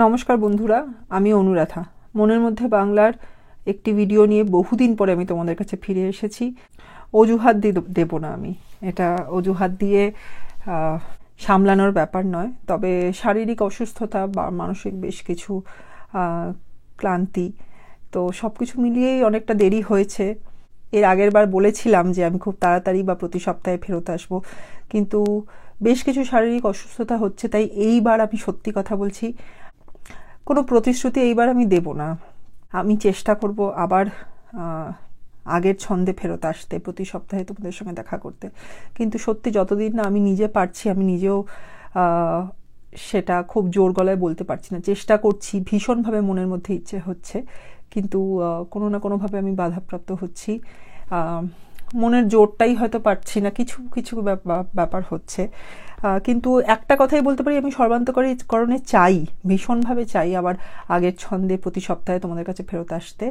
নমস্কার বন্ধুরা, আমি অনুরাধা। মনের মধ্যে বাংলার একটি ভিডিও নিয়ে বহুদিন পরে আমি তোমাদের কাছে ফিরে এসেছি। অজুহাত দেব না, আমি এটা অজুহাত দিয়ে সামলানোর ব্যাপার নয়, তবে শারীরিক অসুস্থতা বা মানসিক বেশ কিছু ক্লান্তি, তো সব কিছু মিলিয়েই অনেকটা দেরি হয়েছে। এর আগের বার বলেছিলাম যে আমি খুব তাড়াতাড়ি বা প্রতি সপ্তাহে ফেরত আসবো, কিন্তু বেশ কিছু শারীরিক অসুস্থতা হচ্ছে, তাই এইবার আমি সত্যি কথা বলছি, কোনো প্রতিশ্রুতি এইবার আমি দেব না। আমি চেষ্টা করব আবার আগের ছন্দে ফেরত আসতে, প্রতি সপ্তাহে তোমাদের সঙ্গে দেখা করতে। কিন্তু সত্যি যতদিন না আমি নিজে পারছি, আমি নিজেও সেটা খুব জোর গলায় বলতে পারছি না। চেষ্টা করছি, ভীষণভাবে মনের মধ্যে ইচ্ছে হচ্ছে, কিন্তু কোনো না কোনোভাবে আমি বাধাপ্রাপ্ত হচ্ছি। মনের জোরটাই হয়তো পারছি না, কিছু কিছু ব্যাপার হচ্ছে। কিন্তু একটা কথাই বলতে পারি, আমি সর্বান্তকরণে চাই, ভীষণভাবে চাই আবার আগের ছন্দে প্রতি সপ্তাহে তোমাদের কাছে ফেরত আসতে।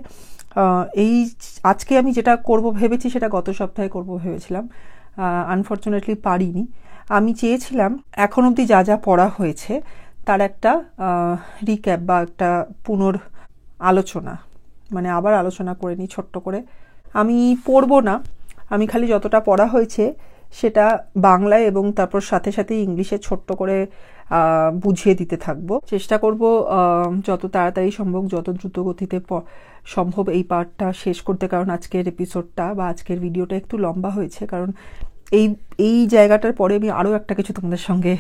আজকে আমি যেটা করব ভেবেছি সেটা গত সপ্তাহে করব ভেবেছিলাম, আনফর্চুনেটলি পারিনি। আমি চেয়েছিলাম এখন অবধি যা যা পড়া হয়েছে তার একটা রিক্যাপ বা একটা আলোচনা, মানে আবার আলোচনা করে নিই ছোট্ট করে। আমি পড়বো না, আমি খালি যতটা পড়া হয়েছে সেটা বাংলায় এবং তারপর সাথে সাথে ইংলিশে ছোট্ট করে বুঝিয়ে দিতে থাকবো। চেষ্টা করব যত তাড়াতাড়ি সম্ভব, যত দ্রুত গতিতে সম্ভব এই পার্টটা শেষ করতে, কারণ আজকের এপিসোডটা বা আজকের ভিডিওটা একটু লম্বা হয়েছে, কারণ এই জায়গাটার পরে আমি আরও একটা কিছু তোমাদের সঙ্গে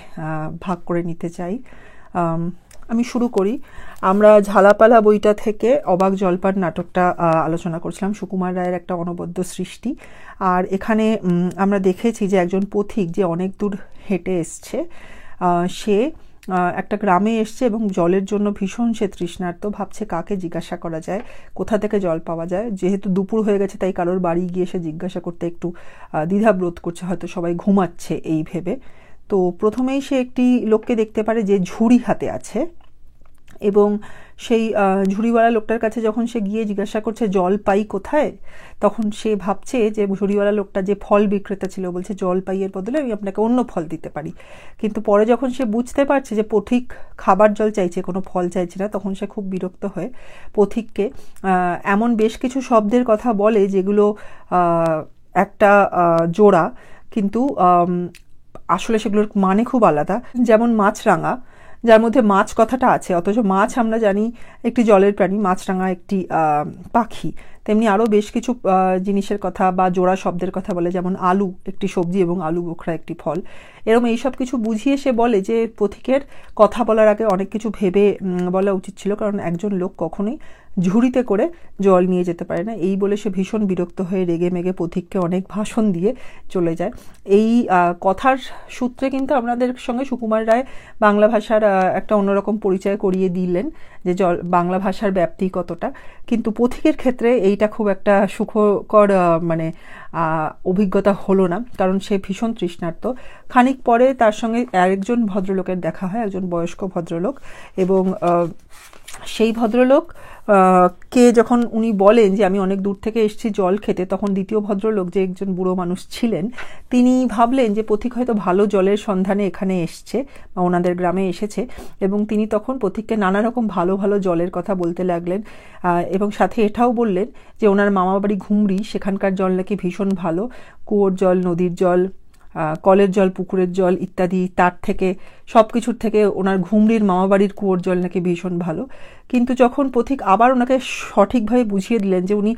ভাগ করে নিতে চাই। আমি শুরু করি। আমরা ঝালাপালা বইটা থেকে অবাক জলপান নাটকটা আলোচনা করছিলাম, সুকুমার রায়ের একটা অনবদ্য সৃষ্টি। আর এখানে আমরা দেখেছি যে একজন পথিক যে অনেক দূর হেঁটে এসছে, সে একটা গ্রামে এসছে এবং জলের জন্য ভীষণ সে তৃষ্ণার্ত, ভাবছে কাকে জিজ্ঞাসা করা যায়, কোথা থেকে জল পাওয়া যায়। যেহেতু দুপুর হয়ে গেছে তাই কারোর বাড়ি গিয়ে সে জিজ্ঞাসা করতে একটু দ্বিধাবোধ করছে, হয়তো সবাই ঘুমাচ্ছে এই ভেবে। তো প্রথমেই সে একটি লোককে দেখতে পারে যে ঝুড়ি হাতে আছে, এবং সেই ঝুড়িওয়ালা লোকটার কাছে যখন সে গিয়ে জিজ্ঞাসা করছে জল পাই কোথায়, তখন সে ভাবছে যে ঝুড়িওয়ালা লোকটা যে ফল বিক্রেতা ছিল, বলছে জল পাইয়ের বদলে আমি আপনাকে অন্য ফল দিতে পারি। কিন্তু পরে যখন সে বুঝতে পারছে যে পথিক খাবার জল চাইছে, কোনো ফল চাইছে না, তখন সে খুব বিরক্ত হয়ে পথিককে এমন বেশ কিছু শব্দের কথা বলে যেগুলো একটা জোড়া, কিন্তু আসলে সেগুলোর মানে খুব আলাদা। যেমন মাছরাঙা, যার মধ্যে মাছ কথাটা আছে, অথচ মাছ আমরা জানি একটি জলের প্রাণী, মাছরাঙা একটি পাখি। তেমনি আরও বেশ কিছু জিনিসের কথা বা জোড়া শব্দের কথা বলে, যেমন আলু একটি সবজি এবং আলু বোখরা একটি ফল। এরকম এইসব কিছু বুঝিয়ে সে বলে যে পথিকের কথা বলার আগে অনেক কিছু ভেবে বলা উচিত ছিল, কারণ একজন লোক কখনোই ঝুড়িতে করে জল নিয়ে যেতে পারে না। এই বলে সে ভীষণ বিরক্ত হয়ে রেগে মেগে পথিককে অনেক ভাষণ দিয়ে চলে যায়। এই কথার সূত্রে কিন্তু আমাদের সঙ্গে সুকুমার রায় বাংলা ভাষার একটা অন্যরকম পরিচয় করিয়ে দিলেন, যে বাংলা ভাষার ব্যাপ্তি কতটা। কিন্তু পথিকের ক্ষেত্রে এইটা খুব একটা সুখকর মানে অভিজ্ঞতা হলো না, কারণ সে ভীষণ তৃষ্ণার্ত। খানিক পরে তার সঙ্গে আরেকজন ভদ্রলোকের দেখা হয়, একজন বয়স্ক ভদ্রলোক, এবং সেই ভদ্রলোক কে যখন উনি বলেন যে আমি অনেক দূর থেকে এসেছি জল খেতে, তখন দ্বিতীয় ভদ্রলোক যে একজন বুড়ো মানুষ ছিলেন, তিনি ভাবলেন যে পথিক হয়তো ভালো জলের সন্ধানে এখানে এসছে বা ওনাদের গ্রামে এসেছে, এবং তিনি তখন পথিককে নানা রকম ভালো ভালো জলের কথা বলতে লাগলেন, এবং সাথে এটাও বললেন যে ওনার মামা বাড়ি ঘুমরি, সেখানকার জল নাকি ভীষণ ভালো, কুয়োর জল, নদীর জল, কলের জল, পুকুরের জল ইত্যাদি, তার থেকে সব কিছুর থেকে ওনার ঘুমরির মামাবাড়ির কুয়োর জল নাকি ভীষণ ভালো। কিন্তু যখন পথিক আবার ওনাকে সঠিকভাবে বুঝিয়ে দিলেন যে উনি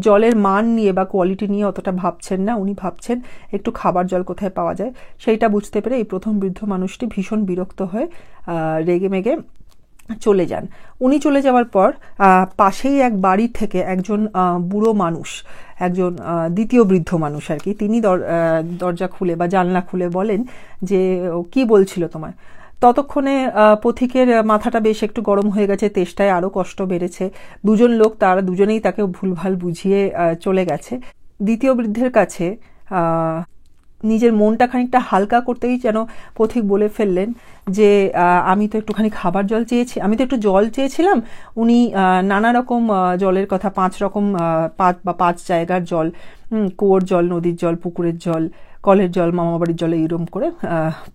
জলের মান নিয়ে বা কোয়ালিটি নিয়ে অতটা ভাবছেন না, উনি ভাবছেন একটু খাবার জল কোথায় পাওয়া যায়, সেইটা বুঝতে পেরে এই প্রথম বৃদ্ধ মানুষটি ভীষণ বিরক্ত হয়ে রেগে মেগে চলে যান। উনি চলে যাওয়ার পর পাশেই এক বাড়ি থেকে একজন বুড়ো মানুষ, একজন দ্বিতীয় বৃদ্ধ মানুষ আর কি, তিনি দরজা খুলে বা জানলা খুলে বলেন যে কি বলছিল তোমায়। ততক্ষণে পথিকের মাথাটা বেশ একটু গরম হয়ে গেছে, তেষ্টায় আরও কষ্ট বেড়েছে। দুজন লোক, তারা দুজনেই তাকে ভুলভাল বুঝিয়ে চলে গেছে। দ্বিতীয় বৃদ্ধের কাছে নিজের মনটা খানিকটা হালকা করতেই যেন পথিক বলে ফেললেন যে আমি তো একটুখানি খাবার জল চেয়েছি, আমি তো একটু জল চেয়েছিলাম। উনি নানা রকম জলের কথা, 5 রকম 5 জায়গার জল, কুয়োর জল, নদীর জল, পুকুরের জল, কলের জল, মামাবাড়ির জল, এইরকম করে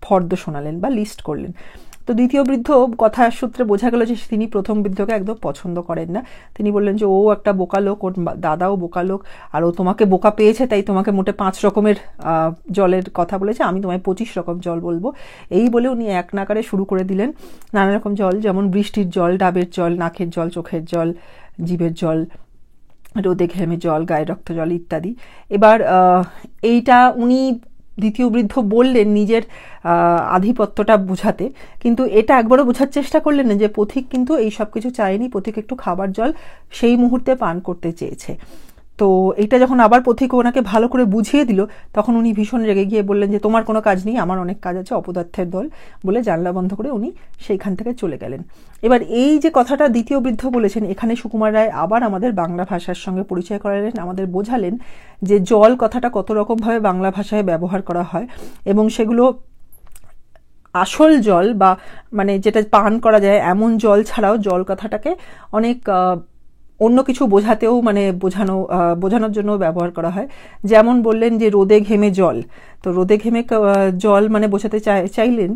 ফর্দ শোনালেন বা লিস্ট করলেন। তো দ্বিতীয় বৃদ্ধ কথা সূত্রে বোঝা গেল যে তিনি প্রথম বৃদ্ধকে একদম পছন্দ করেন না। তিনি বললেন যে ও একটা বোকা লোক, ওর দাদাও বোকা লোক, আর ও তোমাকে বোকা পেয়েছে তাই তোমাকে মোটে 5 রকমের জলের কথা বলেছে, আমি তোমায় 25 রকম জল বলবো। এই বলে উনি এক নাগারে শুরু করে দিলেন নানা রকম জল, যেমন বৃষ্টির জল, ডাবের জল, নাকের জল, চোখের জল, জিভের জল, রোদে ঘেমে জল, গায়ে রক্ত জল ইত্যাদি। এবার এইটা উনি দ্বিতীয় বৃদ্ধ বললেন নিজের আধিপত্যটা বোঝাতে, কিন্তু এটা একবারও বোঝার চেষ্টা করলেন না যে পথিক কিন্তু এই সব কিছু চায়নি, পথিক একটু খাবার জল সেই মুহূর্তে পান করতে চেয়েছে। তো এটা যখন আবার পথিক ওনাকে ভালো করে বুঝিয়ে দিল, তখন উনি ভীষণ রেগে গিয়ে বললেন যে তোমার কোনো কাজ নেই, আমার অনেক কাজ আছে, অপদার্থের দল, বলে জানলা বন্ধ করে উনি সেইখান থেকে চলে গেলেন। এবার এই যে কথাটা দ্বিতীয় বৃদ্ধ বলেছেন, এখানে সুকুমার রায় আবার আমাদের বাংলা ভাষার সঙ্গে পরিচয় করালেন, আমাদের বোঝালেন যে জল কথাটা কত রকমভাবে বাংলা ভাষায় ব্যবহার করা হয়, এবং সেগুলো আসল জল বা মানে যেটা পান করা যায় এমন জল ছাড়াও জল কথাটাকে অনেক অন্য কিছু বোঝাতেও মানে বোঝানোর জন্য ব্যবহার করা হয়। যেমন বললেন যে রোদে ঘেমে জল, তো রোদে ঘেমে জল মানে বোঝাতে চাইলেন,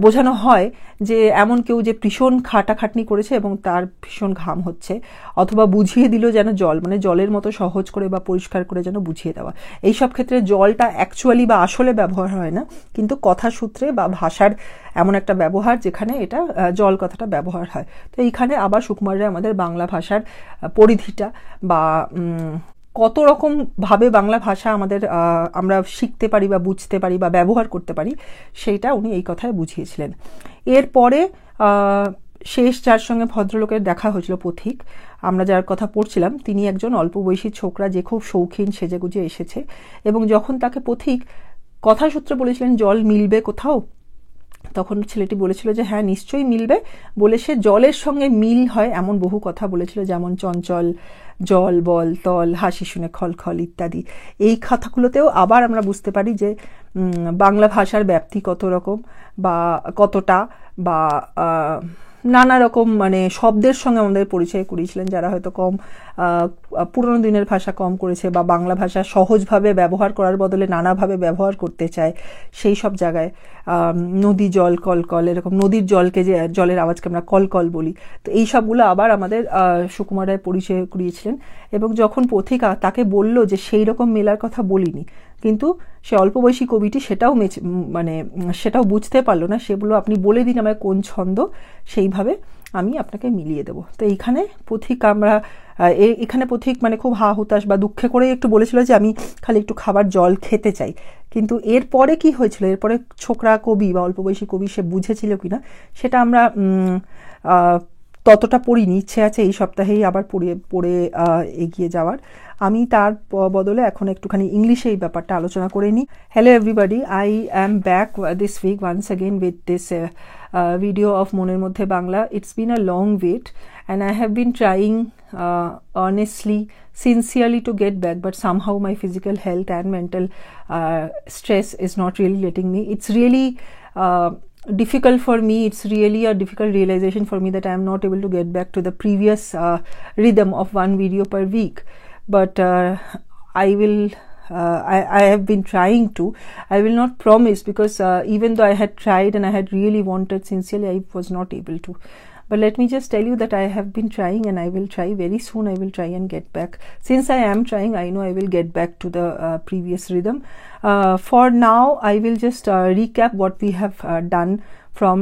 বোঝানো হয় যে এমন কেউ যে ভীষণ খাটাখাটনি করেছে এবং তার ভীষণ ঘাম হচ্ছে, অথবা বুঝিয়ে দিল যেন জল মানে জলের মতো সহজ করে বা পরিষ্কার করে যেন বুঝিয়ে দেওয়া। এইসব ক্ষেত্রে জলটা অ্যাকচুয়ালি বা আসলে ব্যবহার হয় না, কিন্তু কথা সূত্রে বা ভাষার এমন একটা ব্যবহার যেখানে এটা জল কথাটা ব্যবহার হয়। তো এইখানে আবার সুকুমার রায় আমাদের বাংলা ভাষার পরিধিটা বা কত রকম ভাবে বাংলা ভাষা আমরা শিখতে পারি বা বুঝতে পারি বা ব্যবহার করতে পারি, সেইটা উনি এই কথায় বুঝিয়েছিলেন। এরপরে শেষ যার সঙ্গে ভদ্রলোকের দেখা হয়েছিল পথিক, আমরা যার কথা পড়ছিলাম, তিনি একজন অল্প বয়সী ছোকরা যে খুব শৌখিন সেজেগুজে এসেছে, এবং যখন তাকে পথিক কথা সূত্রে বলেছিলেন জল মিলবে কোথাও, তখন ছেলেটি বলেছিল যে হ্যাঁ নিশ্চয়ই মিলবে, বলে সে জলের সঙ্গে মিল হয় এমন বহু কথা বলেছিল, যেমন চঞ্চল, জল, বল, তল, হাসি শুনে খলখল ইত্যাদি। এই কথাগুলোতেও আবার আমরা বুঝতে পারি যে বাংলা ভাষার ব্যাপ্তি কত রকম বা কতটা, বা নানা রকম মানে শব্দের সঙ্গে আমাদের পরিচয় করিয়েছিলেন, যারা হয়তো কম পুরনো দিনের ভাষা কম করেছে বা বাংলা ভাষা সহজভাবে ব্যবহার করার বদলে নানাভাবে ব্যবহার করতে চায়, সেই সব জায়গায় নদী, জল, কলকল, এরকম নদীর জলকে যে জলের আওয়াজকে আমরা কলকল বলি, তো এই সবগুলো আবার আমাদের সুকুমার রায় পরিচয় করিয়েছিলেন। এবং যখন পথিক তাকে বলল যে সেই রকম মেলার কথা বলিনি, কিন্তু সে অল্প বয়সী কবিটি সেটাও বুঝতে পারলো না, সেগুলো আপনি বলে দিন আমায় কোন ছন্দ, সেইভাবে আমি আপনাকে মিলিয়ে দেবো। তো এইখানে পথিক মানে খুব হা হুতাশ বা দুঃখে করেই একটু বলেছিল যে আমি খালি একটু খাবার জল খেতে চাই, কিন্তু এরপরে কি হয়েছিল, এরপরে ছোকরা কবি বা অল্প বয়সী কবি সে বুঝেছিল কিনা সেটা আমরা ততটা পড়িনি, ইচ্ছে আছে এই সপ্তাহেই আবার পড়ে এগিয়ে যাওয়ার। আমি তার বদলে এখন একটুখানি ইংলিশে এই ব্যাপারটা আলোচনা করে নিই। Hello everybody, I am back this week once again with this video of Moner Moddhe Bangla. It's been a long wait and I have been trying earnestly, sincerely to get back, but somehow my physical health and mental stress is not really letting me. It's really difficult for me. It's really a difficult realization for me that I am not able to get back to the previous rhythm of one video per week, but I will I have been trying to. I will not promise, because even though I had tried and I had really wanted sincerely, I was not able to. But let me just tell you that I have been trying, and I will try very soon. I will try and get back. Since I am trying, I know I will get back to the previous rhythm. For now, I will just recap what we have done from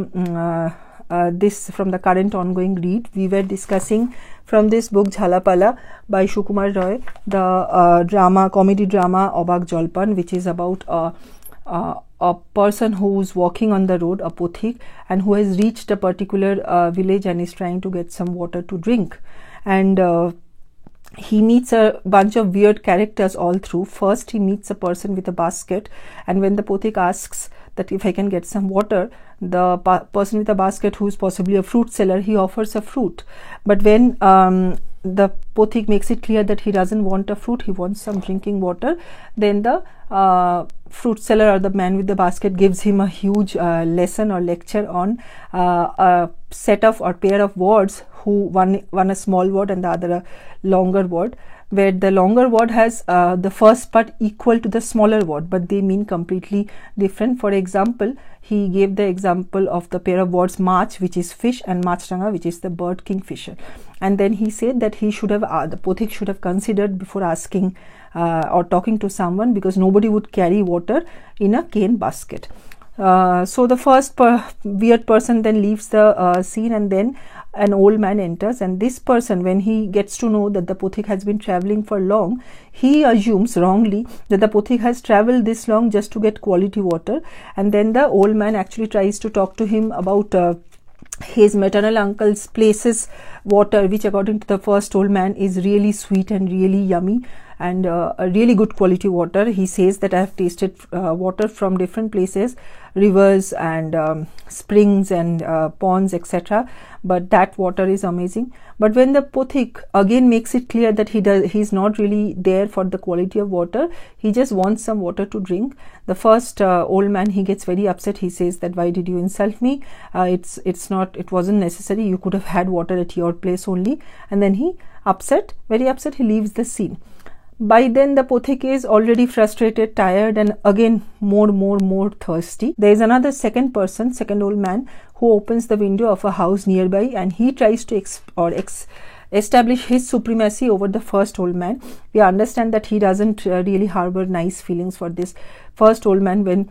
from the current ongoing read. We were discussing from this book Jhalapala by Sukumar Roy, the comedy drama Obak Jolpan, which is about a person who's walking on the road, a pothik, and who has reached a particular village and is trying to get some water to drink, and he meets a bunch of weird characters all through. First he meets a person with a basket, and when the pothik asks that if I can get some water, the person with a basket, who is possibly a fruit seller, he offers a fruit. But when the pothik makes it clear that he doesn't want a fruit, he wants some drinking water, then the fruit seller or the man with the basket gives him a huge lesson or lecture on a set of or pair of words, who one a small word and the other a longer word, where the longer word has the first part equal to the smaller word, but they mean completely different. For example, he gave the example of the pair of words Mach, which is fish, and Machranga, which is the bird kingfisher. And then he said that he should have, the Pothik should have considered before asking or talking to someone, because nobody would carry water in a cane basket. So the first weird person then leaves the scene, and then an old man enters, and this person, when he gets to know that the Pothik has been traveling for long, he assumes wrongly that the Pothik has traveled this long just to get quality water. And then the old man actually tries to talk to him about his maternal uncle's place's water, which according to the first old man is really sweet and really yummy and a really good quality water. He says that I have tasted water from different places, rivers and springs and ponds, etc., but that water is amazing. But when the Pothik again makes it clear that he's not really there for the quality of water, he just wants some water to drink, the first old man, he gets very upset. He says that, why did you insult me? It wasn't necessary. You could have had water at your place only. And then he very upset, he leaves the scene. By then the Pothik is already frustrated, tired, and again more thirsty. There is another second old man, who opens the window of a house nearby, and he tries to establish his supremacy over the first old man. We understand that he doesn't really harbor nice feelings for this first old man. When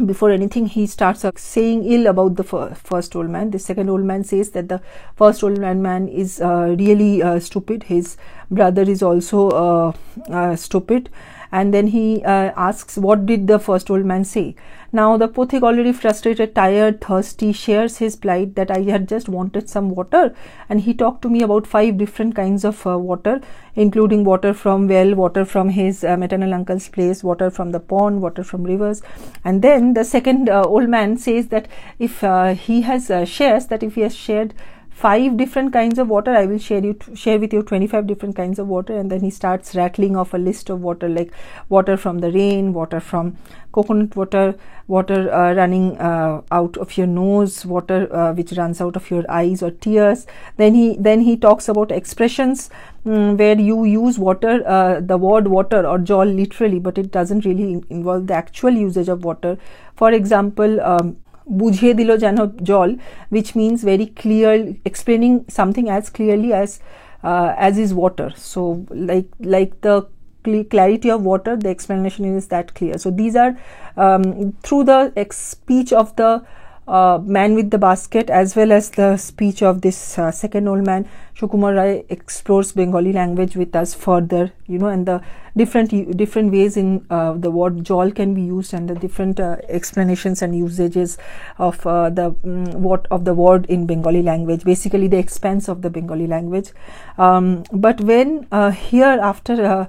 before anything he starts saying ill about the first old man. The second old man says that the first old man is really stupid. His brother is also stupid. And then he asks, what did the first old man say? Now the Pothik, already frustrated, tired, thirsty, shares his plight that I had just wanted some water, and he talked to me about 5 different kinds of water, including water from well, water from his maternal uncle's place, water from the pond, water from rivers. And then the second old man says that if he has shares, that if he has shared 5 different kinds of water, I will share with you 25 different kinds of water. And then he starts rattling off a list of water, like water from the rain, water from coconut water, water running out of your nose, water which runs out of your eyes or tears. Then he talks about expressions where you use water, the word water or jol literally, but it doesn't really involve the actual usage of water. For example, বুঝিয়ে দিল যেন জল, which means very clear, explaining something as clearly as is water. So like the clarity of water, the explanation is that clear. So these are through the speech of the man with the basket, as well as the speech of this second old man, Sukumar Rai explores Bengali language with us further, and the different ways in the word jol can be used, and the different explanations and usages of the word in Bengali language, basically the expanse of the Bengali language. But when here, after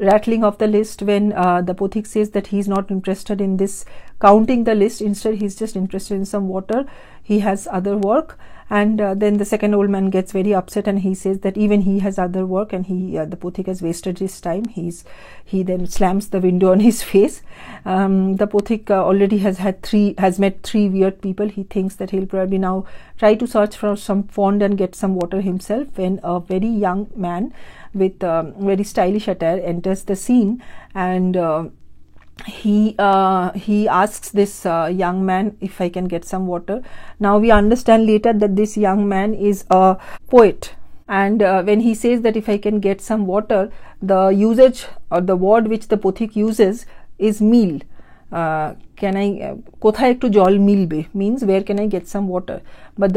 rattling of the list, when the Pothik says that he is not interested in this counting the list, instead he is just interested in some water, he has other work. And then the second old man gets very upset, and he says that even he has other work, and the Pothik has wasted his time. He then slams the window on his face. The Pothik already has met 3 weird people. He thinks that he'll probably now try to search for some pond and get some water himself, when a very young man with very stylish attire enters the scene, and he asks this young man if I can get some water. Now we understand later that this young man is a poet, and when he says that if I can get some water, the usage or the word which the Pothik uses is meal. কোথায় একটু জল মিলবে means where can I get some water, but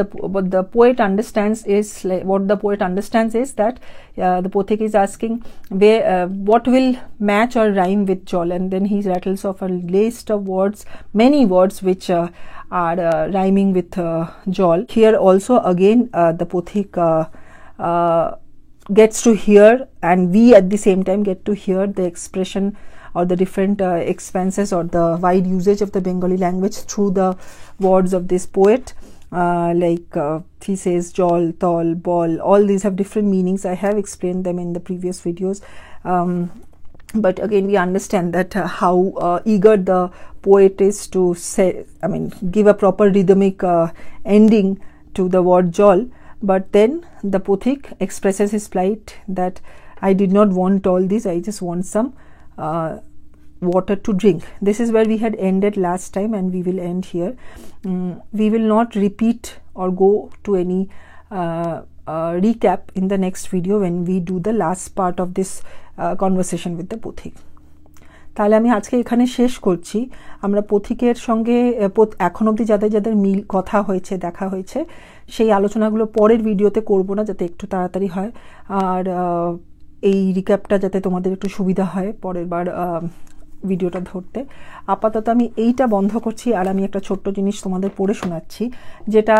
the poet understands is that the Pothik is asking what will match or rhyme with jol, and then he rattles off a list of words, many words which are rhyming with jol. Here also again the Pothik gets to hear, and we at the same time get to hear the expression or the different expanses or the wide usage of the Bengali language through the words of this poet. He says jol, tol, ball, all these have different meanings. I have explained them in the previous videos. But again, we understand that how eager the poet is to say, give a proper rhythmic ending to the word Jol. But then the Pothik expresses his plight that I did not want all this, I just want some water to drink. This is where we had ended last time, and we will end here. We will not repeat or go to any recap in the next video when we do the last part of this conversation with the Pothik. তাহলে আমি আজকে এখানে শেষ করছি। আমরা পথিকের সঙ্গে এখন অবধি যাদের যাদের মিল কথা হয়েছে, দেখা হয়েছে, সেই আলোচনাগুলো পরের ভিডিওতে করব না, যাতে একটু তাড়াতাড়ি হয়, আর এই রিক্যাপটা যাতে তোমাদের একটু সুবিধা হয় পরের বার ভিডিওটা ধরতে। আপাতত আমি এইটা বন্ধ করছি, আর আমি একটা ছোট্ট জিনিস তোমাদের পড়ে শোনাচ্ছি, যেটা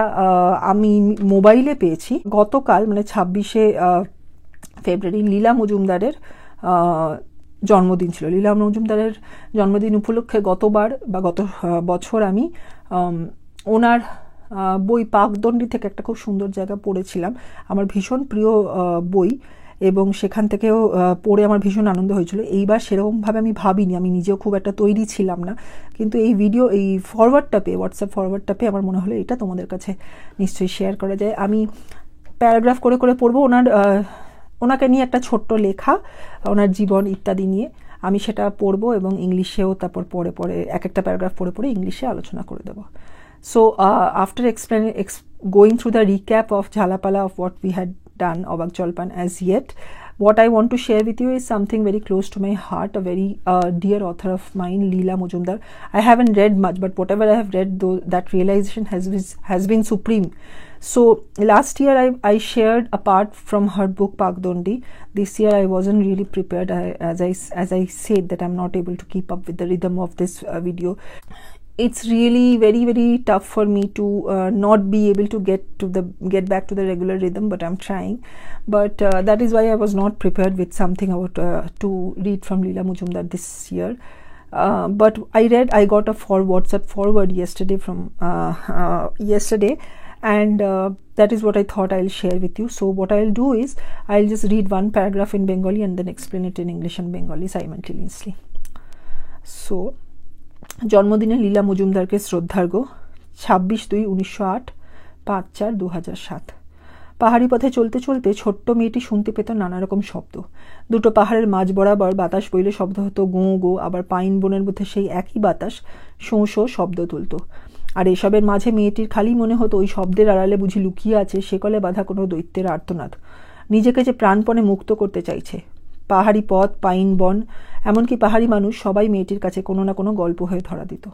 আমি মোবাইলে পেয়েছি গতকাল, মানে 26শে ফেব্রুয়ারি। লীলা মজুমদারের জন্মদিন ছিল। লীলা মজুমদারের জন্মদিন উপলক্ষে গত বছর আমি ওনার বই পাকদণ্ডী থেকে একটা খুব সুন্দর জায়গা পড়েছিলাম। আমার ভীষণ প্রিয় বই, এবং সেখান থেকেও পড়ে আমার ভীষণ আনন্দ হয়েছিল। এইবার সেরকমভাবে আমি ভাবিনি, আমি নিজেও খুব একটা তৈরি ছিলাম না, কিন্তু এই ফরওয়ার্ডটা পেয়ে, হোয়াটসঅ্যাপ ফরওয়ার্ডটা পেয়ে আমার মনে হলো এটা তোমাদের কাছে নিশ্চয়ই শেয়ার করা যায়। আমি প্যারাগ্রাফ করে করে পড়বো, ওনাকে নিয়ে একটা ছোট্ট লেখা, ওনার জীবন ইত্যাদি নিয়ে আমি সেটা পড়বো, এবং ইংলিশেও তারপর পরে এক একটা প্যারাগ্রাফ পড়ে ইংলিশে আলোচনা করে দেবো। So after going through the recap of Jhalapala of what we had done, Obaak Jolpan as yet, what I want to share with you is something very close to my heart, a very dear author of mine, Leela Majumdar. I haven't read much, but whatever I have read, though, that realization has been supreme. So last year I shared a part from her book Pakdondi. This year I wasn't really prepared. As I said that I'm not able to keep up with the rhythm of this video. It's really very, very tough for me to not be able to get back to the regular rhythm, but I'm trying. But that is why I was not prepared with something about to read from Leela Majumdar this year. But I got a WhatsApp forward yesterday and that is what I thought I'll share with you. So what I'll do is I'll just read one paragraph in Bengali and then explain it in English and Bengali simultaneously. So জন্মদিনে লীলা মজুমদারকে শ্রদ্ধার্ঘ্য। 26/2/1908, 5/4/2007। পাহাড়ি পথে চলতে চলতে ছোট্ট মেয়েটি শুনতে পেত নানা রকম শব্দ। দুটো পাহাড়ের মাঝ বরাবর বাতাস বইলে শব্দ হতো গোঁ গো, আবার পাইন বনের মধ্যে সেই একই বাতাস শোঁ শোঁ শব্দ তুলত। আর এসবের মাঝে মেয়েটির খালি মনে হতো ওই শব্দের আড়ালে বুঝি লুকিয়ে আছে সেকলে বাঁধা কোনো দৈত্যের আর্তনাদ। নিজেকে যে প্রাণপণে মুক্ত করতে চাইছে। পাহাড়ি পথ, পাইন বন, এমনকি পাহাড়ি মানুষ সবাই মেয়েটির কাছে কোনো না কোনো গল্প হয়ে ধরা দিত।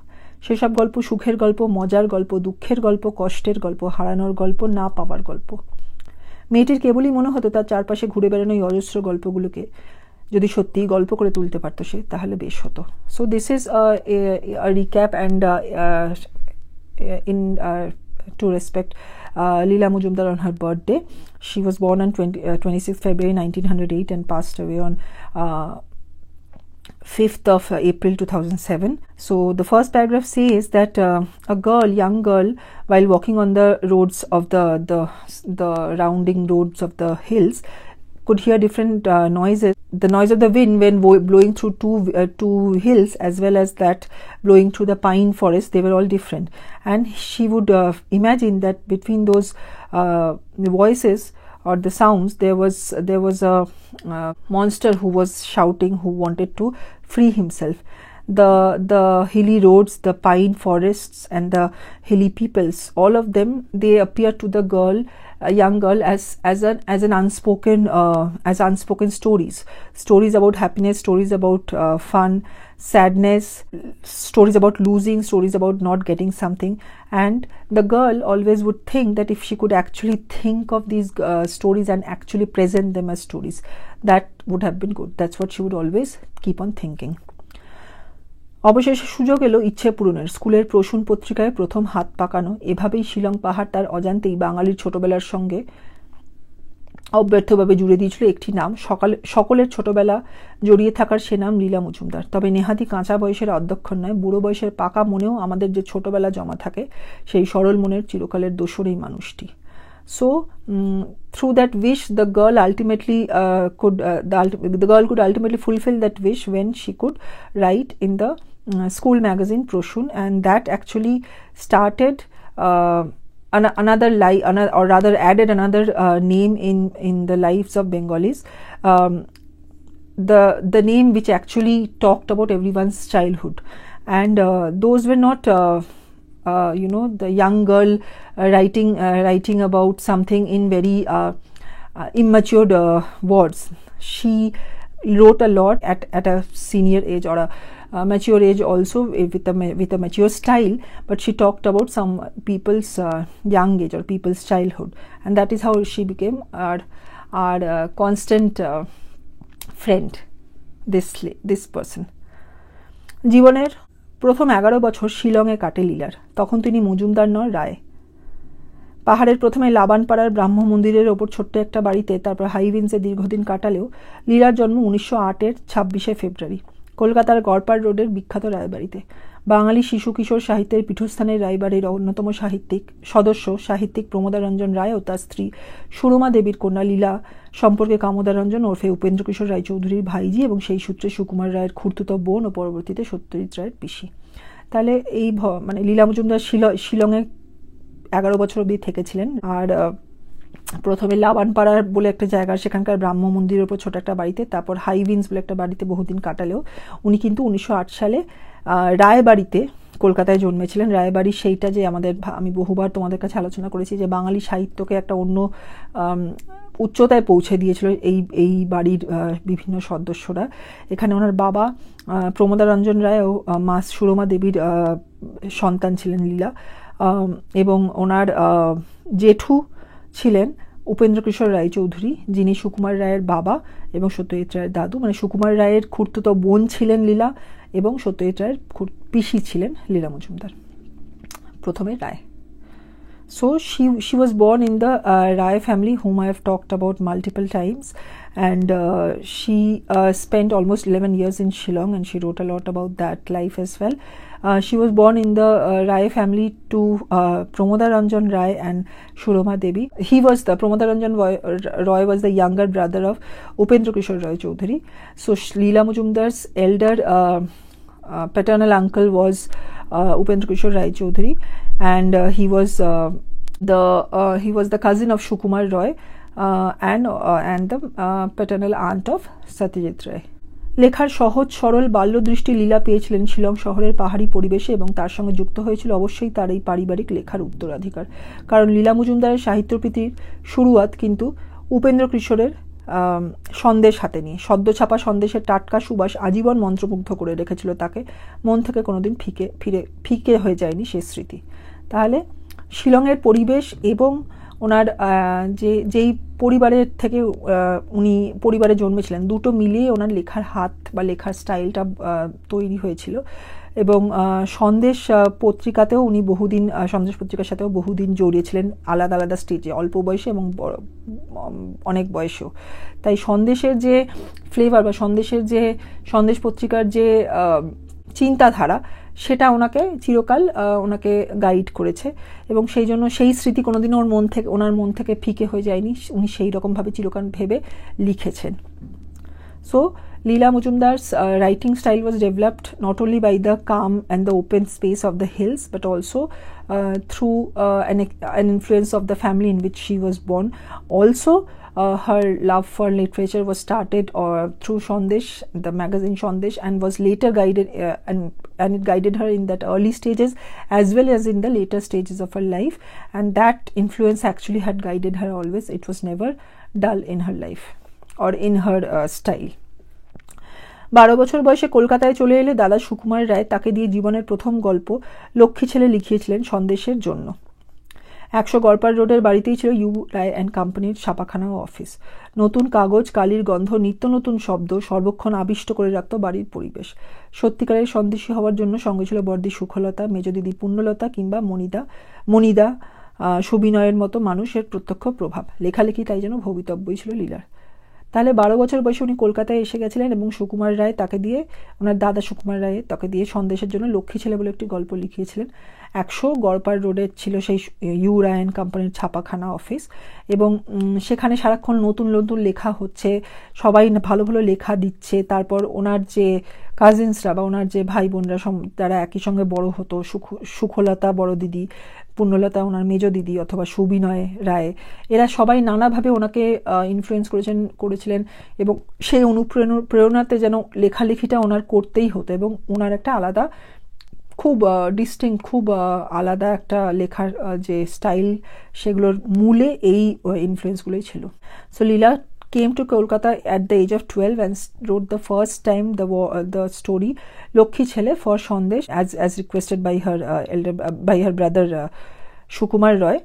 সেসব গল্প সুখের গল্প, মজার গল্প, দুঃখের গল্প, কষ্টের গল্প, হারানোর গল্প, না পাওয়ার গল্প। মেয়েটির কেবলই মনে হতো তার চারপাশে ঘুরে বেড়ানো এই অজস্র গল্পগুলোকে যদি সত্যিই গল্প করে তুলতে পারত সে, তাহলে বেশ হতো। So this is a recap and in to respect Leela Majumdar on her birthday. She was born on 26th February 1908 and passed away on 5th of April 2007. So the first paragraph says that a young girl, while walking on the roads of the rounding roads of the hills, could hear different noises. The noise of the wind when blowing through two hills, as well as that blowing through the pine forest, they were all different. And she would imagine that between those voices or the sounds, there was a monster who was shouting, who wanted to free himself. The hilly roads, the pine forests, and the hilly peoples, all of them, they appear to the young girl as unspoken stories about happiness, stories about fun, sadness, stories about losing, stories about not getting something. And the girl always would think that if she could actually think of these stories and actually present them as stories, that would have been good. That's what she would always keep on thinking. অবশেষে সুযোগ এলো ইচ্ছে পূরণের। স্কুলের প্রসূন পত্রিকায় প্রথম হাত পাকানো। এভাবেই শিলং পাহাড় তার অজান্তেই বাঙালির ছোটবেলার সঙ্গে অব্যর্থভাবে জুড়ে দিয়েছিল একটি নাম। সকলের ছোটবেলা জড়িয়ে থাকার সে নাম লীলা মজুমদার। তবে নেহাতি কাঁচা বয়সের অধ্যক্ষণ নয়, বুড়ো বয়সের পাকা মনেও আমাদের যে ছোটবেলা জমা থাকে, সেই সরল মনের চিরকালের দোসর এই মানুষটি। So through that wish, the girl ultimately the girl could ultimately fulfill that wish when she could write in the school magazine Proshun, and that actually started another or rather added another name in the lives of Bengalis, the name which actually talked about everyone's childhood, and those were not the young girl writing about something in very immature words. She wrote a lot at a senior age or a mature age also, with a mature style, but she talked about some people's young age or people's childhood, and that is how she became our constant friend, this person. জীবনের প্রথম 11 বছর শিলংয়ে কাটে লীলার। তখন তিনি মজুমদার নয়, রায়। পাহাড়ের প্রথমে লাবানপাড়ার ব্রাহ্ম মন্দিরের ওপর ছোট্ট একটা বাড়িতে, তারপর হাইভিন্সে দীর্ঘদিন কাটালেও লীলার জন্ম 1908-এর 26শে ফেব্রুয়ারি কলকাতার গড়পাড় রোডের বিখ্যাত রায়বাড়িতে। বাঙালি শিশু কিশোর সাহিত্যের পীঠস্থানের রায়বাড়ির অন্যতম সাহিত্যিক প্রমোদারঞ্জন রায় ও তার স্ত্রী সুরমা দেবীর কন্যা লীলা সম্পর্কে কামোদারঞ্জন ওরফে উপেন্দ্র কিশোর রায়চৌধুরীর ভাইজি এবং সেই সূত্রে সুকুমার রায়ের খুড়তুতো বোন ও পরবর্তীতে সত্যজিৎ রায়ের পিসি। তাহলে এই মানে লীলা মজুমদার শিলংয়ে 11 বছর অবধি থেকেছিলেন। আর প্রথমে লাবানপাড়ার বলে একটা জায়গা, সেখানকার ব্রাহ্ম মন্দিরের উপর ছোট একটা বাড়িতে, তারপর হাইভিন্স বলে একটা বাড়িতে বহুদিন কাটালেও উনি কিন্তু 1908 সালে রায়বাড়িতে কলকাতায় জন্মেছিলেন। রায়বাড়ি সেইটা যে আমি বহুবার তোমাদের কাছে আলোচনা করেছি যে বাঙালি সাহিত্যকে একটা অন্য উচ্চতায় পৌঁছে দিয়েছিল এই বাড়ির বিভিন্ন সদস্যরা। এখানে ওনার বাবা প্রমোদারঞ্জন রায় ও মা সুরমা দেবীর সন্তান ছিলেন লীলা, এবং ওনার জেঠু ছিলেন উপেন্দ্র কিশোর রায়চৌধুরী, যিনি সুকুমার রায়ের বাবা এবং সত্যজিৎ রায়ের দাদু। মানে সুকুমার রায়ের খুড়তুতো বোন ছিলেন লীলা এবং সত্যজিৎ রায়ের পিসি ছিলেন লীলা মজুমদার। প্রথমে রায়। So she was born in the Rai family, whom I have talked about multiple times, and she spent almost 11 years in Shillong, and she wrote a lot about that life as well. She was born in the Rai family to Pramodaranjan Rai and Shuroma Devi. Pramodaranjan Roy was the younger brother of Upendra Kishore Roy Chaudhary. So Leela Majumdar's elder paternal uncle was Upendra Kishore Rai Chaudhary, and he was the cousin of Shukumar Roy and the paternal aunt of Satyajit Ray. লেখার সহজ সরল বাল্যদৃষ্টি লীলা পেয়েছিলেন শিলং শহরের পাহাড়ি পরিবেশে, এবং তার সঙ্গে যুক্ত হয়েছিল অবশ্যই তার এই পারিবারিক লেখার উত্তরাধিকার। কারণ লীলা মজুমদারের সাহিত্যপ্রীতির শুরুয়াত কিন্তু উপেন্দ্র কিশোরের সন্দেশ হাতে নিয়ে। সদ্য ছাপা সন্দেশের টাটকা সুবাস আজীবন মন্ত্রমুগ্ধ করে রেখেছিল তাকে, মন থেকে কোনোদিন ফিকে হয়ে যায়নি সে স্মৃতি। তাহলে শিলংয়ের পরিবেশ এবং ওনার যেই পরিবারের থেকে উনি পরিবারে জন্মেছিলেন, দুটো মিলিয়ে ওনার লেখার হাত বা লেখার স্টাইলটা তৈরি হয়েছিল। এবং সন্দেশ পত্রিকাতেও উনি সন্দেশ পত্রিকার সাথেও বহুদিন জড়িয়েছিলেন, আলাদা আলাদা স্টেজে, অল্প বয়সে এবং অনেক বয়সেও। তাই সন্দেশের যে ফ্লেভার বা সন্দেশ পত্রিকার যে চিন্তাধারা, সেটা চিরকাল ওনাকে গাইড করেছে, এবং সেই জন্য সেই স্মৃতি কোনোদিনও ওনার মন থেকে ফিকে হয়ে যায়নি। উনি সেই রকমভাবে চিরকাল ভেবে লিখেছেন। So Leela Majumdar's writing style was developed not only by the calm and the open space of the hills, but also through an influence of the family in which she was born. Also, her love for literature was started through Sandesh, the magazine Sandesh, and was later guided and it guided her in that early stages as well as in the later stages of her life. And that influence actually had guided her always. It was never dull in her life or in her style. 12 বছর বয়সে কলকাতায় চলে এলে দাদা সুকুমার রায় তাকে দিয়ে জীবনের প্রথম গল্প লক্ষ্মী ছেলে লিখিয়েছিলেন সন্দেশের জন্য। 100 গড়পাড় রোডের বাড়িতেই ছিল ইউ রায় অ্যান্ড কোম্পানির ছাপাখানা ও অফিস। নতুন কাগজ, কালির গন্ধ, নিত্য নতুন শব্দ সর্বক্ষণ আবিষ্ট করে রাখত বাড়ির পরিবেশ। সত্যিকারের সন্দেশী হওয়ার জন্য সঙ্গে ছিল বর্দি সুখলতা, মেজদিদি পুণ্যলতা কিংবা মনিদা সুবিনয়ের মতো মানুষের প্রত্যক্ষ প্রভাব। লেখালেখি তাই যেন ভবিতব্যই ছিল লীলার। তাহলে 12 বছর বয়সে উনি কলকাতায় এসে গেছিলেন এবং সুকুমার রায় তাকে দিয়ে, ওনার দাদা সুকুমার রায় তাকে দিয়ে সন্দেশের জন্য লক্ষ্মী ছেলে বলে একটি গল্প লিখিয়েছিলেন। 100 গড়পাড় রোডে ছিল সেই ইউ রায় অ্যান্ড কোম্পানির ছাপাখানা অফিস, এবং সেখানে সারাক্ষণ নতুন নতুন লেখা হচ্ছে, সবাই ভালো ভালো লেখা দিচ্ছে। তারপর ওনার যে কাজিনসরা বা ওনার যে ভাই বোনরা তারা একই সঙ্গে বড় হতো, সুখলতা বড় দিদি, পুণ্যলতা ওনার মেজ দিদি অথবা সুবিনয় রায়, এরা সবাই নানাভাবে ওনাকে ইনফ্লুয়েন্স করেছিলেন এবং সেই অনুপ্রেরণাতে যেন লেখালেখিটা ওনার করতেই হতো, এবং ওনার একটা আলাদা খুব ডিস্টিংক্ট, খুব আলাদা একটা লেখার যে স্টাইল, সেগুলোর মূলে এই ইনফ্লুয়েন্সগুলোই ছিল। So Leela came to Kolkata at the age of 12 and wrote the first time the story Lokhi Chele for Sandesh as requested by her brother Sukumar Roy,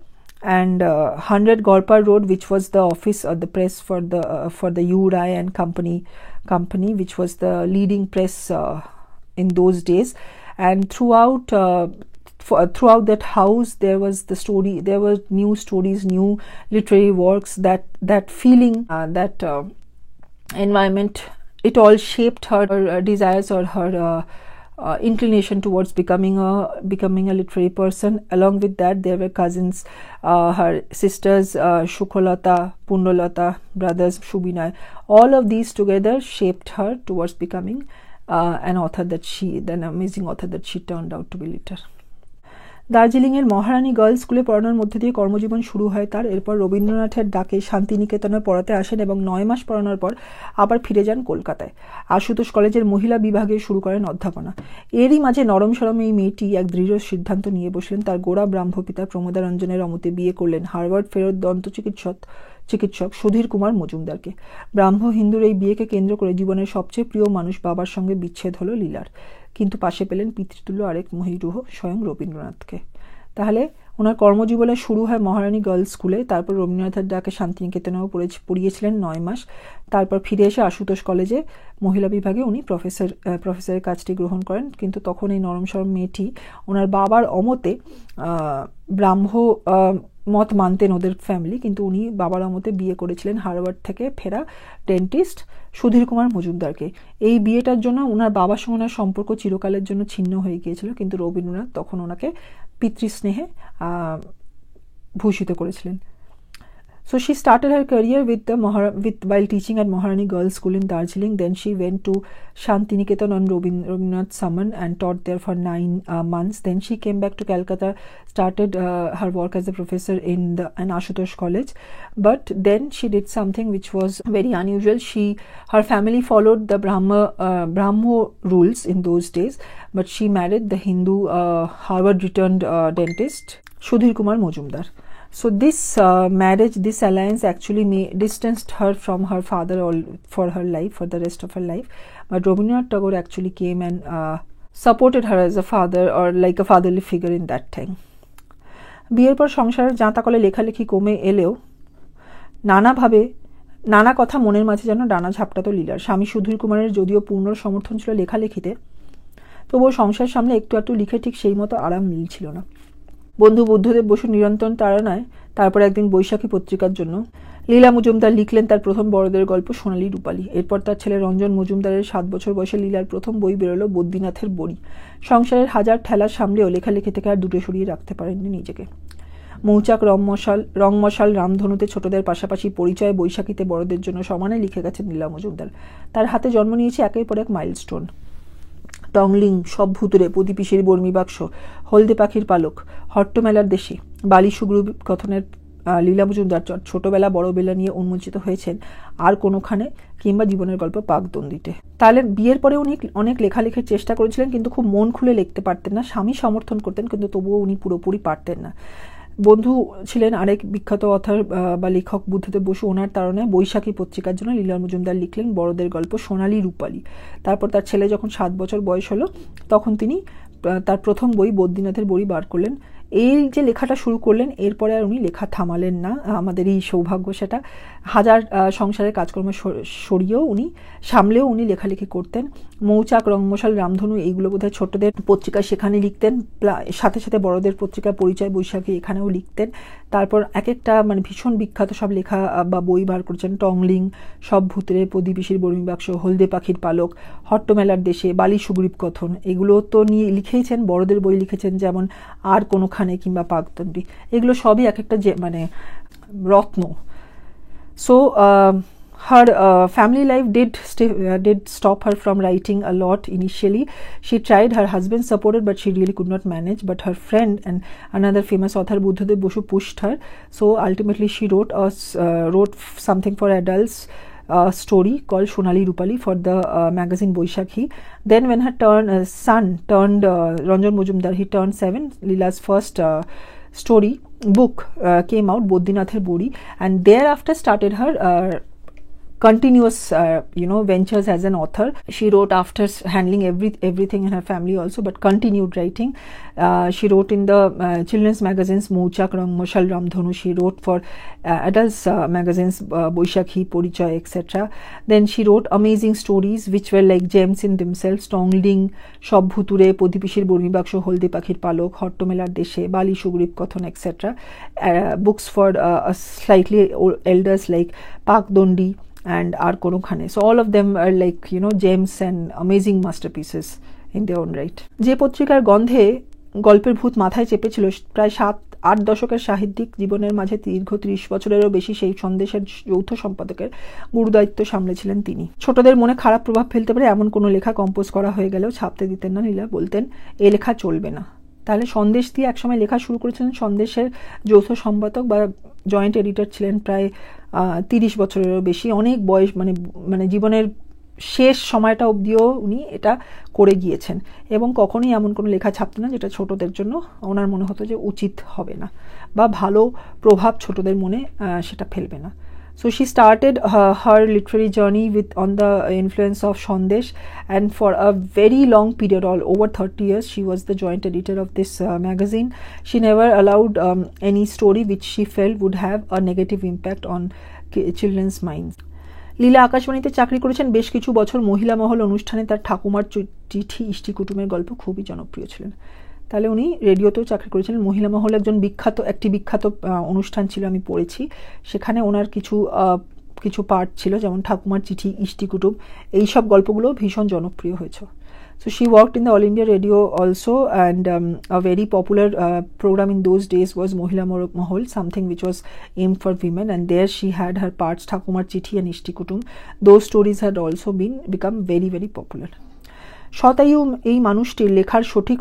and 100 Gorpar Road, which was the office or the press for the U Rai and company, which was the leading press in those days. And throughout that house there was the story, there were new stories, new literary works, that feeling, that environment, it all shaped her desires or her inclination towards becoming a literary person. Along with that, there were cousins, her sisters Shukholata, Punnolata, brothers Shubinay. All of these together shaped her towards becoming an amazing author that she turned out to be later. দার্জিলিংয়ের মহারানী girls স্কুলে পড়ানোর মধ্যে দিয়ে কর্মজীবন শুরু হয় তার। এরপর রবীন্দ্রনাথের ডাকে শান্তিনিকেতনে পড়াতে আসেন এবং 9 মাস পড়ানোর পর আবার ফিরে যান কলকাতায়। আশুতোষ কলেজের মহিলা বিভাগে শুরু করেন অধ্যাপনা। এরই মাঝে নরম সরম এই মেয়েটি এক দৃঢ় সিদ্ধান্ত নিয়ে বসলেন। তার গোড়া ব্রাহ্মপিতা প্রমোদারঞ্জনের অমতে বিয়ে করলেন হার্ভার্ড ফেরত দন্ত চিকিৎসক সুধীর কুমার মজুমদারকে। ব্রাহ্ম হিন্দুর এই বিয়েকে কেন্দ্র করে জীবনের সবচেয়ে প্রিয় মানুষ বাবার সঙ্গে বিচ্ছেদ হলো লীলার, কিন্তু পাশে পেলেন পিতৃতুল্য আরেক মহিরুহ স্বয়ং রবীন্দ্রনাথকে। তাহলে ওনার কর্মজীবনে শুরু হয় মহারানী গার্লস স্কুলে, তারপর রবীন্দ্রনাথের ডাকে শান্তিনিকেতনেও পড়িয়েছিলেন 9 মাস। তারপর ফিরে এসে আশুতোষ কলেজে মহিলা বিভাগে উনি প্রফেসরের কাজটি গ্রহণ করেন। কিন্তু তখন এই নরম সরম মেয়েটি ওনার বাবার অমতে ব্রাহ্ম মত মানতেন ওদের ফ্যামিলি, কিন্তু উনি বাবার অমতে বিয়ে করেছিলেন হার্ভার্ড থেকে ফেরা ডেন্টিস্ট সুধীর কুমার মজুমদারকে। এই বিয়েটার জন্য ওনার বাবার সঙ্গে ওনার সম্পর্ক চিরকালের জন্য ছিন্ন হয়ে গিয়েছিল, কিন্তু রবীন্দ্রনাথ তখন ওনাকে পিতৃস্নেহে ভূষিত করেছিলেন। So she started her career while teaching at Maharani Girls School in Darjeeling. Then she went to Shantiniketan on Rabindranath Saman and taught there for 9 months. Then she came back to Calcutta, started her work as a professor in Ashutosh College. But then she did something which was very unusual. Her family followed the Brahmo rules in those days, but she married the Hindu Harvard returned dentist Sudhir Kumar Majumdar. So this marriage, this alliance actually distanced her from her father for the rest of her life. But Rabindranath Tagore actually came and supported her as a father, or like a fatherly figure in that time. বিয়ের পর সংসারের জাঁতাকলে লেখালেখি কমে এলেও নানা কথা মনের মাঝে যেন ডানা ঝাপটাতো লীলার। স্বামী সুধীর কুমারের যদিও পূর্ণ সমর্থন ছিল লেখালেখিতে, তবুও সংসার সামনে একটু লিখে ঠিক সেই মতো আরাম মিলছিল না। বন্ধু বুদ্ধদেব বসুর নিরন্তর তাড়নায় তারপর একদিন বৈশাখী পত্রিকার জন্য লীলা মজুমদার লিখলেন তার প্রথম বড়দের গল্প সোনালী রূপালী। এরপর তার ছেলে রঞ্জন মজুমদারের 7 বছর বয়সে লীলার প্রথম বই বেরোলো বদ্রীনাথের বড়ি। সংসারের হাজার ঠেলার সামলেও লেখালেখি থেকে আর দূরে সরিয়ে রাখতে পারেননি নিজেকে। মৌচাক, রংমশাল, রামধনুতে ছোটদের পাশাপাশি পরিচয়, বৈশাখীতে বড়দের জন্য সমানে লিখে গেছেন লীলা মজুমদার। তার হাতে জন্ম নিয়েছে একের পর এক মাইলস্টোন। টংলিং, সব ভুতুরে, প্রদীপিসের বর্মী বাক্স, হলদে পাখির পালক, হট্টমেলার দেশে, বালি সুগ্রু কথনের লীলা মজুমদার ছোটবেলা বড়বেলা নিয়ে উন্মোচিত হয়েছেন আর কোনোখানে, কিংবা জীবনের গল্প পাকদণ্ডিতে। তাহলে বিয়ের পরে উনি অনেক লেখালেখির চেষ্টা করেছিলেন, কিন্তু খুব মন খুলে লিখতে পারতেন না। স্বামী সমর্থন করতেন, কিন্তু তবুও উনি পুরোপুরি পারতেন না। বন্ধু ছিলেন আরেক বিখ্যাত অথর বা লেখক বুদ্ধদেব বসু, ওনার তাড়নায় বৈশাখী পত্রিকার জন্য লীলা মজুমদার লিখলেন বড়দের গল্প সোনালী রূপালী। তারপর তার ছেলে যখন 7 বছর বয়স হলো, তখন তিনি তার প্রথম বই বদ্রীনাথের বড়ি বার করলেন। এই যে লেখাটা শুরু করলেন, এরপরে আর উনি লেখা থামালেন না। আমাদের এই সৌভাগ্য সেটা। হাজার সংসারের কাজকর্ম সামলেও উনি লেখালেখি করতেন। মৌচাক, রংমশাল, রামধনু এইগুলো বোধহয় ছোটদের পত্রিকা সেখানে লিখতেন, সাথে সাথে বড়দের পত্রিকা পরিচয় বৈশাখী এখানেও লিখতেন। তারপর এক একটা মানে ভীষণ বিখ্যাত সব লেখা বা বই বার করেছেন, টংলিং, সব ভূতরে, প্রদীপিসির বর্মী বাক্স, হলদে পাখির পালক, হট্টমেলার দেশে, বালি সুগ্রীব কথন, এগুলো তো নিয়ে লিখেইছেন। বড়দের বই লিখেছেন যেমন আর কোনোখানে কিংবা পাকদণ্ডী, এগুলো সবই এক একটা যে মানে রত্ন। So her family life did stop her from writing a lot initially. She tried, her husband supported, but she really could not manage. But her friend and another famous author, Buddhadev Bosu, pushed her. So ultimately she wrote something for adults, story called Shonali Rupali for the magazine Boishakhi. Then when her son turned, Ranjan Majumdar, he turned 7, Leela's first story book came out, Bodhinathar Bori, and thereafter started her continuous ventures as an author. She wrote after handling everything in her family also, but continued writing. She wrote in the children's magazines Mouchak, Rangmoshal, Ramdhanu. She wrote for adults magazines Boishakhi, Porichoy, etc. Then she wrote amazing stories which were like gems in themselves, Tongling, Shob Bhuture, Podipishir Bormi Baksho, Holde Pakhir Palok, Hottomelar Deshe, Bali Sugrib Kothon, etc. Books for slightly elders like Pak Dondi and Ar Konokhane. So all of them are like gems and amazing masterpieces in their own right. যে পত্রিকার গন্ধে গল্পের ভূত মাথায় চেপেছিল, প্রায় 7-8 দশকের সাহিত্যিক জীবনের মাঝে দীর্ঘ 30 বছরেরও বেশি সেই সন্দেশের যৌথ সম্পাদকের গুরুদায়িত্ব সামলেছিলেন তিনি। ছোটদের মনে খারাপ প্রভাব ফেলতে পারে এমন কোনো লেখা কম্পোজ করা হয়ে গেলেও ছাপতে দিতেন না লীলা, বলতেন এ লেখা চলবে না। তাহলে সন্দেশ দিয়ে একসময় লেখা শুরু করেছিলেন, সন্দেশের যৌথ সম্পাদক বা জয়েন্ট এডিটর ছিলেন প্রায় 30 বছরেরও বেশি, অনেক বয়স মানে জীবনের শেষ সময়টা অবধিও উনি এটা করে গিয়েছেন, এবং কখনোই এমন কোনো লেখা ছাপতেন না যেটা ছোটদের জন্য ওনার মনে হতো যে উচিত হবে না বা ভালো প্রভাব ছোটদের মনে সেটা ফেলবে না। So she started her literary journey on the influence of Sandesh, and for a very long period, all over 30 years, she was the joint editor of this magazine. She never allowed any story which she felt would have a negative impact on children's minds. লীলা আকাশবাণীতে চাকরি করেছেন বেশ কিছু বছর। মহিলা মহল অনুষ্ঠানে তার ঠাকুমার চিঠি ইষ্টি কুটুমের গল্প খুবই জনপ্রিয় ছিলেন। তাহলে উনি রেডিওতেও চাকরি করেছিলেন। মহিলা মহল একটি বিখ্যাত অনুষ্ঠান ছিল, আমি পড়েছি, সেখানে ওনার কিছু পার্ট ছিল, যেমন ঠাকুমার চিঠি, ইষ্টি কুটুম, এইসব গল্পগুলো ভীষণ জনপ্রিয় হয়েছে। So she worked in the All India Radio also, and a very popular program in those days was Mohila Mahol, something which was aimed for women, and there she had her parts Thakumar Chithi and Ishti Kutum. Those stories had also become very, very popular. শতায়ু এই মানুষটির লেখার সঠিক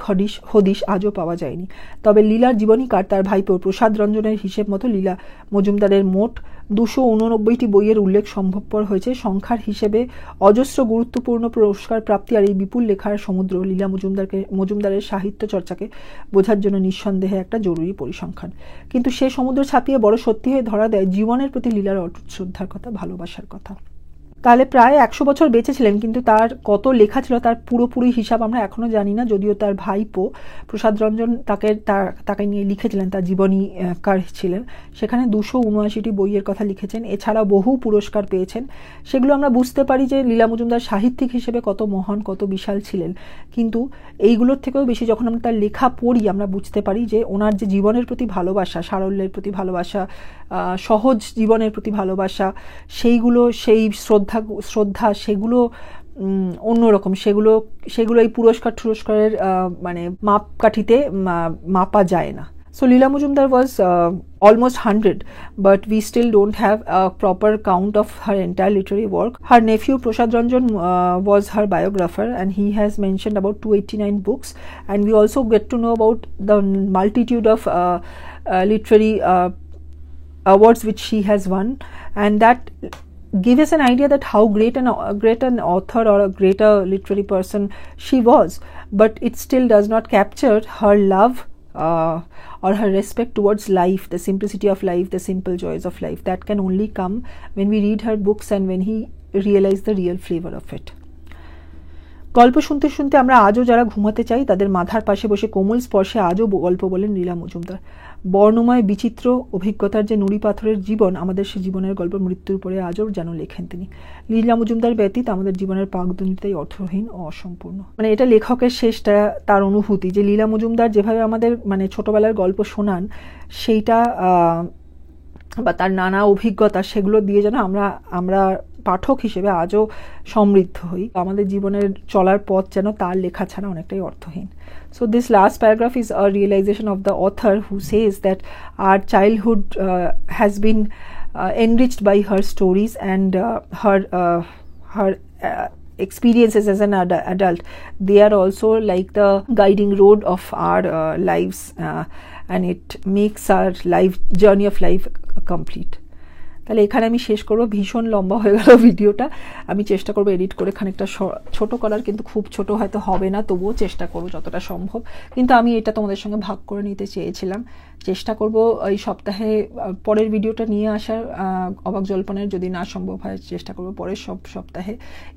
হদিশ আজও পাওয়া যায়নি। তবে লীলার জীবনীকার তার ভাইপো প্রসাদ রঞ্জনের হিসেব মতো লীলা মজুমদারের মোট 289টি বইয়ের উল্লেখ সম্ভবপর হয়েছে। সংখ্যার হিসেবে অজস্র গুরুত্বপূর্ণ পুরস্কার প্রাপ্তি আর এই বিপুল লেখার সমুদ্র লীলা মজুমদারের সাহিত্য চর্চাকে বোঝার জন্য নিঃসন্দেহে একটা জরুরি পরিসংখ্যান। কিন্তু সে সমুদ্র ছাপিয়ে বড় সত্যি হয়ে ধরা দেয় জীবনের প্রতি লীলার অটুট শ্রদ্ধার কথা, ভালোবাসার কথা। তাহলে প্রায় 100 বছর বেঁচে ছিলেন, কিন্তু তার কত লেখা ছিল তার পুরোপুরি হিসাব আমরা এখনো জানি না, যদিও তার ভাইপো প্রসাদ রঞ্জন তাকে নিয়ে লিখেছিলেন, তার জীবনীকার ছিলেন, সেখানে 279টি বইয়ের কথা লিখেছেন। এছাড়া বহু পুরস্কার পেয়েছেন। সেগুলো আমরা বুঝতে পারি যে লীলা মজুমদার সাহিত্যিক হিসেবে কত মহান, কত বিশাল ছিলেন। কিন্তু এইগুলোর থেকেও বেশি যখন আমরা তার লেখা পড়ি আমরা বুঝতে পারি যে ওনার যে জীবনের প্রতি ভালোবাসা, সারল্যের প্রতি ভালোবাসা, সহজ জীবনের প্রতি ভালোবাসা, সেই শ্রদ্ধা সেগুলো অন্যরকম, সেগুলো এই পুরস্কারের মানে মাপকাঠিতে মাপা যায় না। So Leela Majumdar was almost 100, but we still don't have a proper count of her entire literary work. Her nephew Prasad Ranjan was her biographer, and he has mentioned about 289 books, and we also get to know about the multitude of literary awards which she has won, and that give us an idea that how great an author or a greater literary person she was. But it still does not capture her love or her respect towards life, the simplicity of life, the simple joys of life. That can only come when we read her books and when he realize the real flavor of it. গল্প শুনতে শুনতে আমরা আজও যারা ঘুমাতে চাই তাদের মাথার পাশে বসে কোমল স্পর্শে আজও গল্প বলেন লীলা মজুমদার। বর্ণময় বিচিত্র অভিজ্ঞতার যে নুড়ি পাথরের জীবন, আমাদের সে জীবনের গল্প মৃত্যুর পরে আজও যেন লেখেন তিনি। লীলা মজুমদার ব্যতীত আমাদের জীবনের পাকদুনিতাই অর্থহীন ও অসম্পূর্ণ। মানে এটা লেখকের শেষটা, তার অনুভূতি যে লীলা মজুমদার যেভাবে আমাদের মানে ছোটবেলার গল্প শোনান, সেইটা বা তার নানা অভিজ্ঞতা, সেগুলো দিয়ে যেন আমরা পাঠক হিসেবে আজও সমৃদ্ধ হই। আমাদের জীবনের চলার পথ যেন তার লেখা ছাড়া অনেকটাই অর্থহীন। So this last paragraph is a realization of the author who says that our childhood has been enriched by her stories and her experiences as an adult. They are also like the guiding road of our lives, and it makes our journey of life complete. তাহলে এখানে আমি শেষ করব। ভীষণ লম্বা হয়ে গেল ভিডিওটা। আমি চেষ্টা করব এডিট করে খানিকটা ছোট করার, কিন্তু খুব ছোট হয়তো হবে না, তবুও চেষ্টা করব যতটা সম্ভব। কিন্তু আমি এটা তোমাদের সঙ্গে ভাগ করে নিতে চেয়েছিলাম। চেষ্টা করব এই সপ্তাহে পরের ভিডিওটা নিয়ে আসার, অবাক জল্পনের, যদি না সম্ভব হয় চেষ্টা করব পরের সপ্তাহে।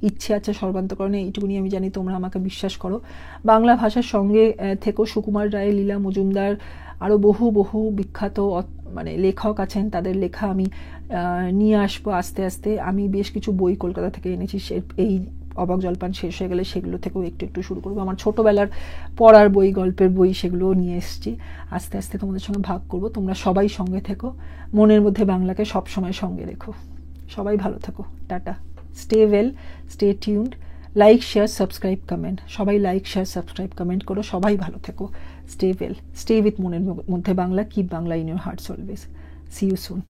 ইচ্ছে আছে সর্বান্তকরণে, এইটুকুনি আমি জানি, তোমরা আমাকে বিশ্বাস করো। বাংলা ভাষার সঙ্গে থেকেও সুকুমার রায়, লীলা মজুমদার, আরও বহু বিখ্যাত মানে লেখক আছেন, তাদের লেখা আমি নিয়ে আসবো আস্তে আস্তে। আমি বেশ কিছু বই কলকাতা থেকে এনেছি, এই অবাক জলপান শেষ হয়ে গেলে সেগুলো থেকেও একটু শুরু করবো। আমার ছোটোবেলার পড়ার বই, গল্পের বই, সেগুলোও নিয়ে এসেছি। আস্তে আস্তে তোমাদের সঙ্গে ভাগ করব। তোমরা সবাই সঙ্গে থেকো, মনের মধ্যে বাংলাকে সবসময় সঙ্গে রেখো। সবাই ভালো থেকো, tata. Stay well, stay tuned. Like, share, subscribe, comment. সবাই লাইক, শেয়ার, সাবস্ক্রাইব, কমেন্ট করো। সবাই ভালো থেকো। স্টে ওয়েল, স্টে উইথ মনের মধ্যে Bangla. Keep Bangla in your hearts always. See you soon.